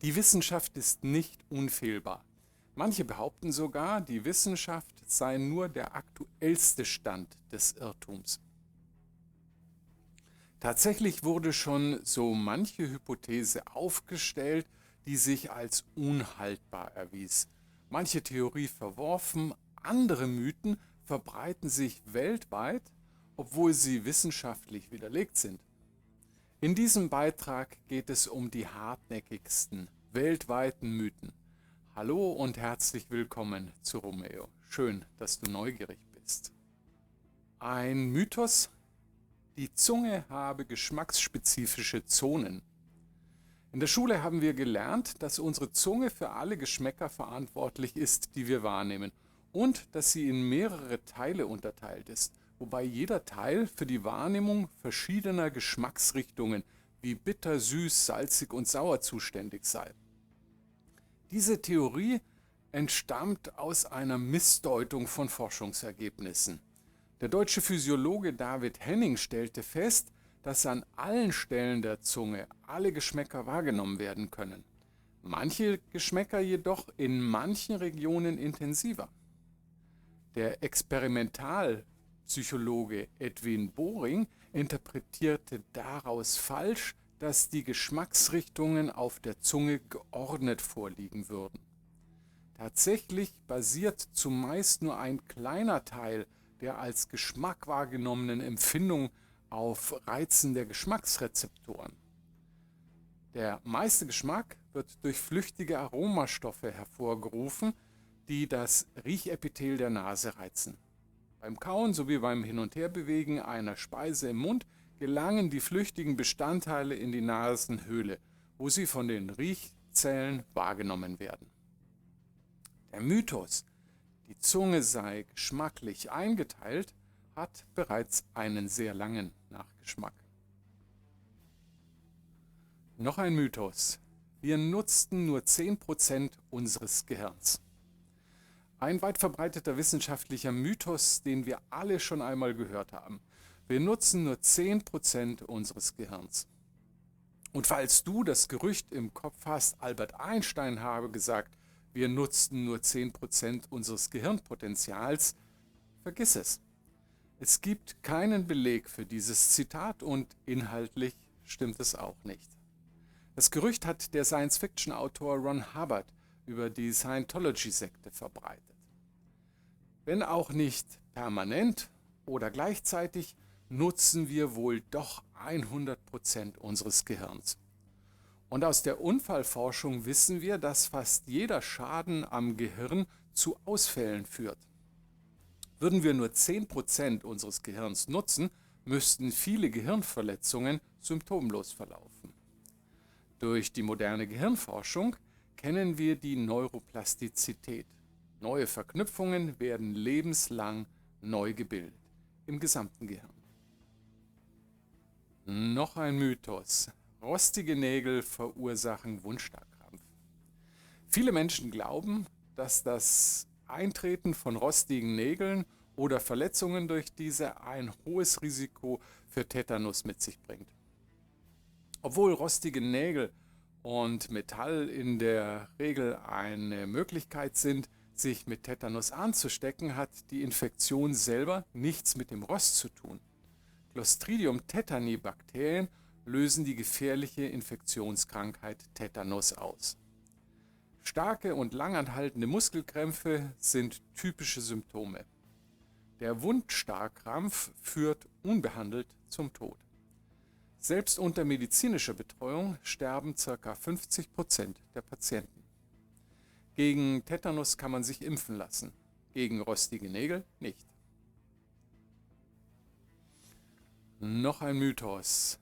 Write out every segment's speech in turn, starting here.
Die Wissenschaft ist nicht unfehlbar. Manche behaupten sogar, die Wissenschaft sei nur der aktuellste Stand des Irrtums. Tatsächlich wurde schon so manche Hypothese aufgestellt, die sich als unhaltbar erwies. Manche Theorie verworfen, andere Mythen verbreiten sich weltweit, obwohl sie wissenschaftlich widerlegt sind. In diesem Beitrag geht es um die hartnäckigsten weltweiten Mythen. Hallo und herzlich willkommen zu Romeo. Schön, dass du neugierig bist. Ein Mythos: die Zunge habe geschmacksspezifische Zonen. In der Schule haben wir gelernt, dass unsere Zunge für alle Geschmäcker verantwortlich ist, die wir wahrnehmen, und dass sie in mehrere Teile unterteilt ist, wobei jeder Teil für die Wahrnehmung verschiedener Geschmacksrichtungen wie bitter, süß, salzig und sauer zuständig sei. Diese Theorie entstammt aus einer Missdeutung von Forschungsergebnissen. Der deutsche Physiologe David Henning stellte fest, dass an allen Stellen der Zunge alle Geschmäcker wahrgenommen werden können. Manche Geschmäcker jedoch in manchen Regionen intensiver. Der Experimentalpsychologe Edwin Boring interpretierte daraus falsch, dass die Geschmacksrichtungen auf der Zunge geordnet vorliegen würden. Tatsächlich basiert zumeist nur ein kleiner Teil der als Geschmack wahrgenommenen Empfindung auf Reizen der Geschmacksrezeptoren. Der meiste Geschmack wird durch flüchtige Aromastoffe hervorgerufen, die das Riechepithel der Nase reizen. Beim Kauen sowie beim Hin- und Herbewegen einer Speise im Mund gelangen die flüchtigen Bestandteile in die Nasenhöhle, wo sie von den Riechzellen wahrgenommen werden. Der Mythos, die Zunge sei geschmacklich eingeteilt, hat bereits einen sehr langen Nachgeschmack. Noch ein Mythos: wir nutzten nur 10% unseres Gehirns. Ein weit verbreiteter wissenschaftlicher Mythos, den wir alle schon einmal gehört haben. Wir nutzen nur 10% unseres Gehirns. Und falls du das Gerücht im Kopf hast, Albert Einstein habe gesagt, wir nutzten nur 10% unseres Gehirnpotenzials, vergiss es. Es gibt keinen Beleg für dieses Zitat und inhaltlich stimmt es auch nicht. Das Gerücht hat der Science-Fiction-Autor Ron Hubbard über die Scientology-Sekte verbreitet. Wenn auch nicht permanent oder gleichzeitig, nutzen wir wohl doch 100% unseres Gehirns. Und aus der Unfallforschung wissen wir, dass fast jeder Schaden am Gehirn zu Ausfällen führt. Würden wir nur 10% unseres Gehirns nutzen, müssten viele Gehirnverletzungen symptomlos verlaufen. Durch die moderne Gehirnforschung kennen wir die Neuroplastizität. Neue Verknüpfungen werden lebenslang neu gebildet, im gesamten Gehirn. Noch ein Mythos: rostige Nägel verursachen Wundstarkrampf. Viele Menschen glauben, dass das Eintreten von rostigen Nägeln oder Verletzungen durch diese ein hohes Risiko für Tetanus mit sich bringt. Obwohl rostige Nägel und Metall in der Regel eine Möglichkeit sind, sich mit Tetanus anzustecken, hat die Infektion selber nichts mit dem Rost zu tun. Clostridium tetani Bakterien lösen die gefährliche Infektionskrankheit Tetanus aus. Starke und langanhaltende Muskelkrämpfe sind typische Symptome. Der Wundstarkrampf führt unbehandelt zum Tod. Selbst unter medizinischer Betreuung sterben ca. 50% der Patienten. Gegen Tetanus kann man sich impfen lassen, gegen rostige Nägel nicht. Noch ein Mythos: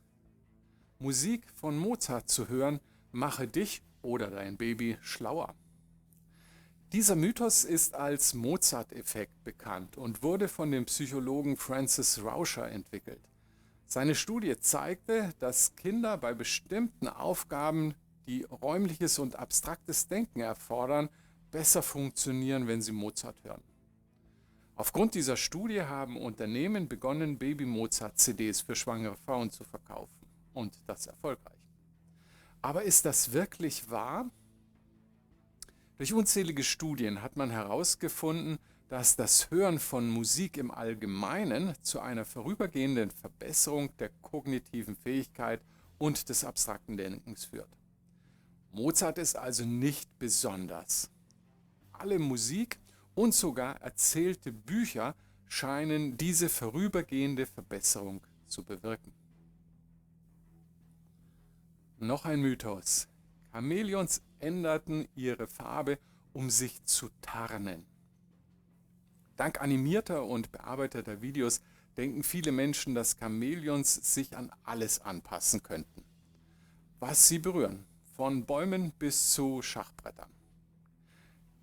Musik von Mozart zu hören, mache dich oder dein Baby schlauer. Dieser Mythos ist als Mozart-Effekt bekannt und wurde von dem Psychologen Francis Rauscher entwickelt. Seine Studie zeigte, dass Kinder bei bestimmten Aufgaben, die räumliches und abstraktes Denken erfordern, besser funktionieren, wenn sie Mozart hören. Aufgrund dieser Studie haben Unternehmen begonnen, Baby-Mozart-CDs für schwangere Frauen zu verkaufen. Und das erfolgreich. Aber ist das wirklich wahr? Durch unzählige Studien hat man herausgefunden, dass das Hören von Musik im Allgemeinen zu einer vorübergehenden Verbesserung der kognitiven Fähigkeit und des abstrakten Denkens führt. Mozart ist also nicht besonders. Alle Musik und sogar erzählte Bücher scheinen diese vorübergehende Verbesserung zu bewirken. Noch ein Mythos. Chamäleons änderten ihre Farbe, um sich zu tarnen. Dank animierter und bearbeiteter Videos denken viele Menschen, dass Chamäleons sich an alles anpassen könnten, was sie berühren, von Bäumen bis zu Schachbrettern.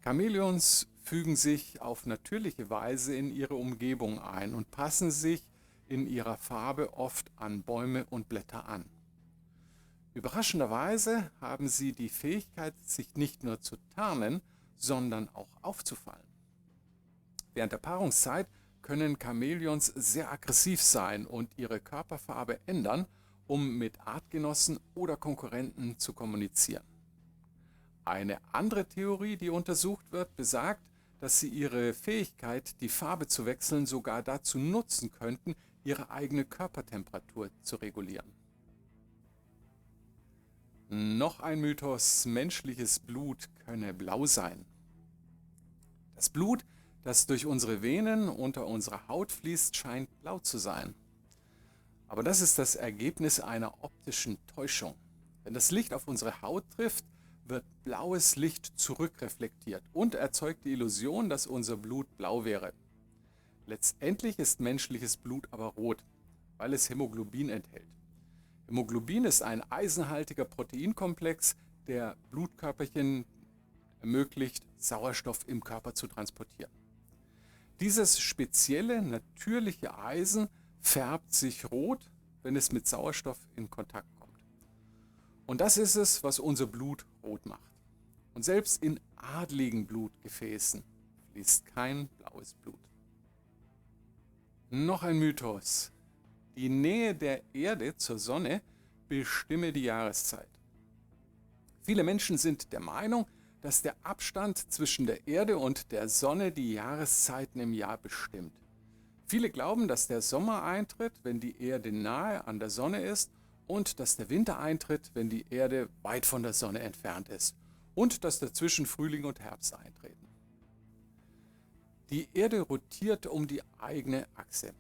Chamäleons fügen sich auf natürliche Weise in ihre Umgebung ein und passen sich in ihrer Farbe oft an Bäume und Blätter an. Überraschenderweise haben sie die Fähigkeit, sich nicht nur zu tarnen, sondern auch aufzufallen. Während der Paarungszeit können Chamäleons sehr aggressiv sein und ihre Körperfarbe ändern, um mit Artgenossen oder Konkurrenten zu kommunizieren. Eine andere Theorie, die untersucht wird, besagt, dass sie ihre Fähigkeit, die Farbe zu wechseln, sogar dazu nutzen könnten, ihre eigene Körpertemperatur zu regulieren. Noch ein Mythos: menschliches Blut könne blau sein. Das Blut, das durch unsere Venen unter unserer Haut fließt, scheint blau zu sein. Aber das ist das Ergebnis einer optischen Täuschung. Wenn das Licht auf unsere Haut trifft, wird blaues Licht zurückreflektiert und erzeugt die Illusion, dass unser Blut blau wäre. Letztendlich ist menschliches Blut aber rot, weil es Hämoglobin enthält. Hämoglobin ist ein eisenhaltiger Proteinkomplex, der Blutkörperchen ermöglicht, Sauerstoff im Körper zu transportieren. Dieses spezielle, natürliche Eisen färbt sich rot, wenn es mit Sauerstoff in Kontakt kommt. Und das ist es, was unser Blut rot macht. Und selbst in adligen Blutgefäßen fließt kein blaues Blut. Noch ein Mythos: die Nähe der Erde zur Sonne bestimme die Jahreszeit. Viele Menschen sind der Meinung, dass der Abstand zwischen der Erde und der Sonne die Jahreszeiten im Jahr bestimmt. Viele glauben, dass der Sommer eintritt, wenn die Erde nahe an der Sonne ist, und dass der Winter eintritt, wenn die Erde weit von der Sonne entfernt ist, und dass dazwischen Frühling und Herbst eintreten. Die Erde rotiert um die eigene Achse,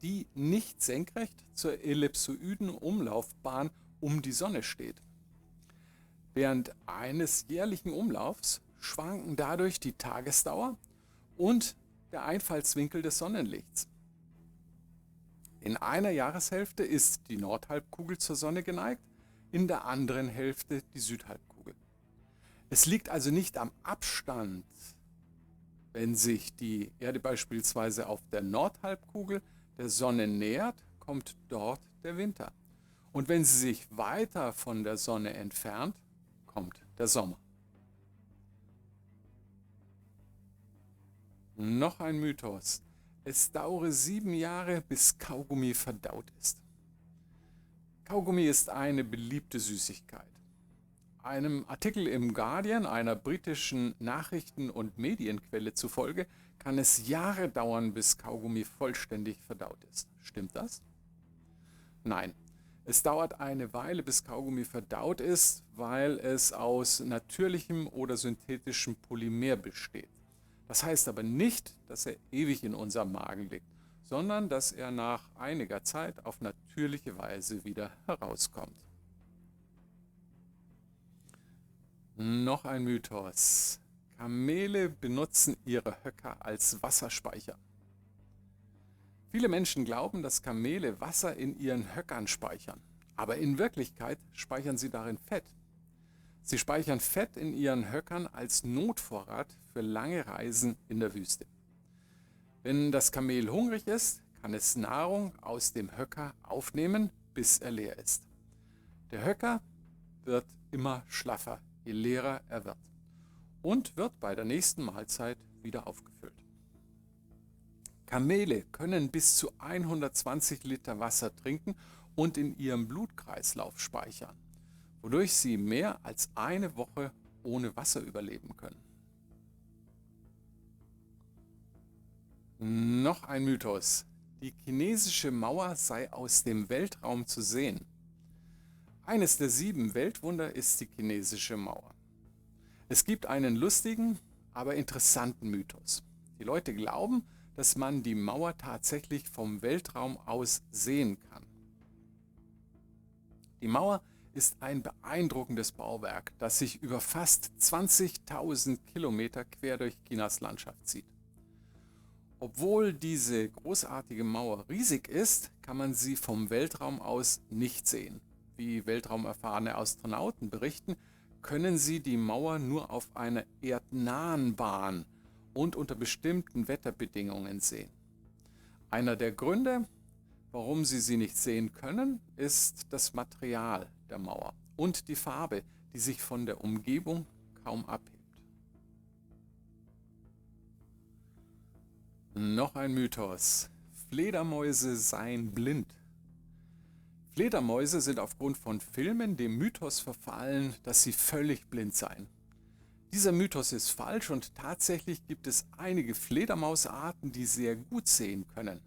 die nicht senkrecht zur ellipsoiden Umlaufbahn um die Sonne steht. Während eines jährlichen Umlaufs schwanken dadurch die Tagesdauer und der Einfallswinkel des Sonnenlichts. In einer Jahreshälfte ist die Nordhalbkugel zur Sonne geneigt, in der anderen Hälfte die Südhalbkugel. Es liegt also nicht am Abstand, wenn sich die Erde beispielsweise auf der Nordhalbkugel der Sonne nähert, kommt dort der Winter. Und wenn sie sich weiter von der Sonne entfernt, kommt der Sommer. Noch ein Mythos: es dauere 7 Jahre, bis Kaugummi verdaut ist. Kaugummi ist eine beliebte Süßigkeit. Einem Artikel im Guardian, einer britischen Nachrichten- und Medienquelle zufolge, kann es Jahre dauern, bis Kaugummi vollständig verdaut ist. Stimmt das? Nein. Es dauert eine Weile, bis Kaugummi verdaut ist, weil es aus natürlichem oder synthetischem Polymer besteht. Das heißt aber nicht, dass er ewig in unserem Magen liegt, sondern dass er nach einiger Zeit auf natürliche Weise wieder herauskommt. Noch ein Mythos: Kamele benutzen ihre Höcker als Wasserspeicher. Viele Menschen glauben, dass Kamele Wasser in ihren Höckern speichern, aber in Wirklichkeit speichern sie darin Fett. Sie speichern Fett in ihren Höckern als Notvorrat für lange Reisen in der Wüste. Wenn das Kamel hungrig ist, kann es Nahrung aus dem Höcker aufnehmen, bis er leer ist. Der Höcker wird immer schlaffer, je leerer er wird, und wird bei der nächsten Mahlzeit wieder aufgefüllt. Kamele können bis zu 120 Liter Wasser trinken und in ihrem Blutkreislauf speichern, wodurch sie mehr als eine Woche ohne Wasser überleben können. Noch ein Mythos. Die chinesische Mauer sei aus dem Weltraum zu sehen. Eines der 7 Weltwunder ist die chinesische Mauer. Es gibt einen lustigen, aber interessanten Mythos. Die Leute glauben, dass man die Mauer tatsächlich vom Weltraum aus sehen kann. Die Mauer ist ein beeindruckendes Bauwerk, das sich über fast 20.000 Kilometer quer durch Chinas Landschaft zieht. Obwohl diese großartige Mauer riesig ist, kann man sie vom Weltraum aus nicht sehen. Wie weltraumerfahrene Astronauten berichten, können sie die Mauer nur auf einer erdnahen Bahn und unter bestimmten Wetterbedingungen sehen. Einer der Gründe, warum sie nicht sehen können, ist das Material der Mauer und die Farbe, die sich von der Umgebung kaum abhebt. Noch ein Mythos. Fledermäuse seien blind. Fledermäuse sind aufgrund von Filmen dem Mythos verfallen, dass sie völlig blind seien. Dieser Mythos ist falsch und tatsächlich gibt es einige Fledermausarten, die sehr gut sehen können.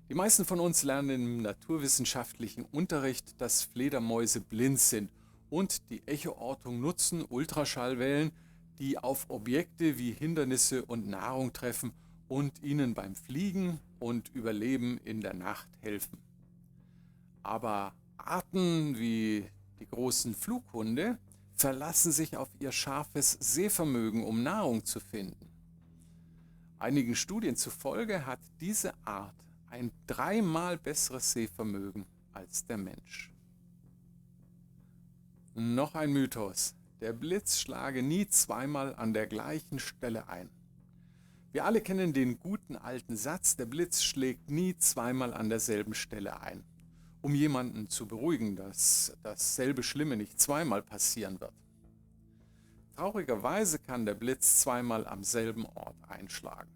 Die meisten von uns lernen im naturwissenschaftlichen Unterricht, dass Fledermäuse blind sind und die Echoortung nutzen Ultraschallwellen, die auf Objekte wie Hindernisse und Nahrung treffen und ihnen beim Fliegen und Überleben in der Nacht helfen. Aber Arten wie die großen Flughunde verlassen sich auf ihr scharfes Sehvermögen, um Nahrung zu finden. Einigen Studien zufolge hat diese Art ein 3-mal besseres Sehvermögen als der Mensch. Noch ein Mythos. Der Blitz schlage nie 2-mal an der gleichen Stelle ein. Wir alle kennen den guten alten Satz, der Blitz schlägt nie 2-mal an derselben Stelle ein, um jemanden zu beruhigen, dass dasselbe Schlimme nicht 2-mal passieren wird. Traurigerweise kann der Blitz 2-mal am selben Ort einschlagen.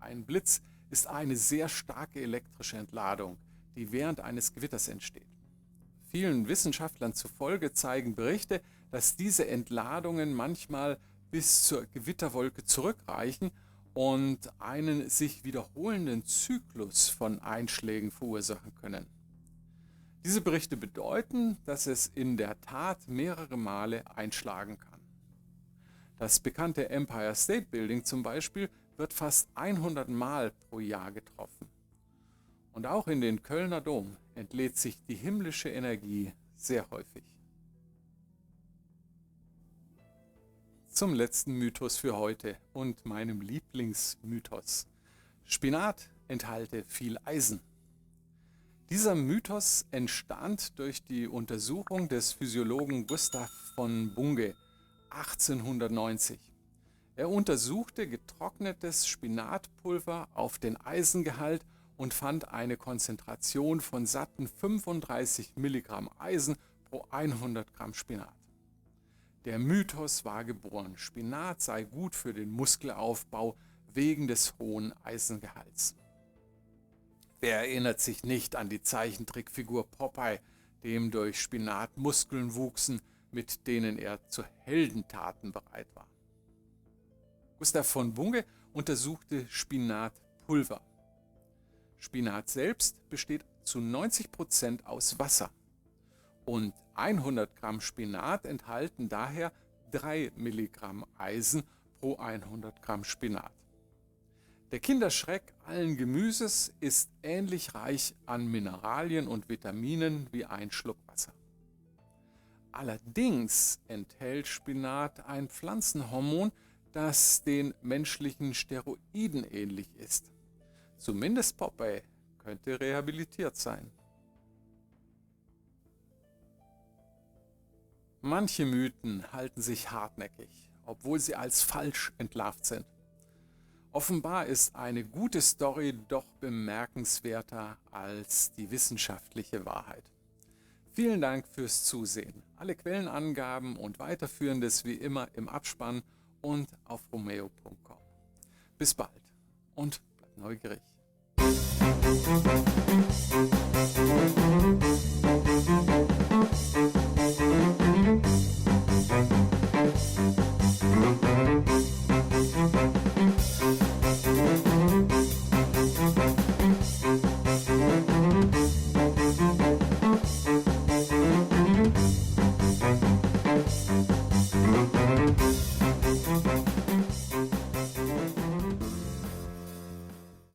Ein Blitz ist eine sehr starke elektrische Entladung, die während eines Gewitters entsteht. Vielen Wissenschaftlern zufolge zeigen Berichte, dass diese Entladungen manchmal bis zur Gewitterwolke zurückreichen und einen sich wiederholenden Zyklus von Einschlägen verursachen können. Diese Berichte bedeuten, dass es in der Tat mehrere Male einschlagen kann. Das bekannte Empire State Building zum Beispiel wird fast 100 Mal pro Jahr getroffen. Und auch in den Kölner Dom entlädt sich die himmlische Energie sehr häufig. Zum letzten Mythos für heute und meinem Lieblingsmythos. Spinat enthalte viel Eisen. Dieser Mythos entstand durch die Untersuchung des Physiologen Gustav von Bunge 1890. Er untersuchte getrocknetes Spinatpulver auf den Eisengehalt und fand eine Konzentration von satten 35 Milligramm Eisen pro 100 Gramm Spinat. Der Mythos war geboren, Spinat sei gut für den Muskelaufbau wegen des hohen Eisengehalts. Wer erinnert sich nicht an die Zeichentrickfigur Popeye, dem durch Spinat Muskeln wuchsen, mit denen er zu Heldentaten bereit war? Gustav von Bunge untersuchte Spinatpulver. Spinat selbst besteht zu 90% aus Wasser. Und 100 Gramm Spinat enthalten daher 3 Milligramm Eisen pro 100 Gramm Spinat. Der Kinderschreck allen Gemüses ist ähnlich reich an Mineralien und Vitaminen wie ein Schluck Wasser. Allerdings enthält Spinat ein Pflanzenhormon, das den menschlichen Steroiden ähnlich ist. Zumindest Popeye könnte rehabilitiert sein. Manche Mythen halten sich hartnäckig, obwohl sie als falsch entlarvt sind. Offenbar ist eine gute Story doch bemerkenswerter als die wissenschaftliche Wahrheit. Vielen Dank fürs Zusehen. Alle Quellenangaben und Weiterführendes wie immer im Abspann und auf romeo.com. Bis bald und bleibt neugierig.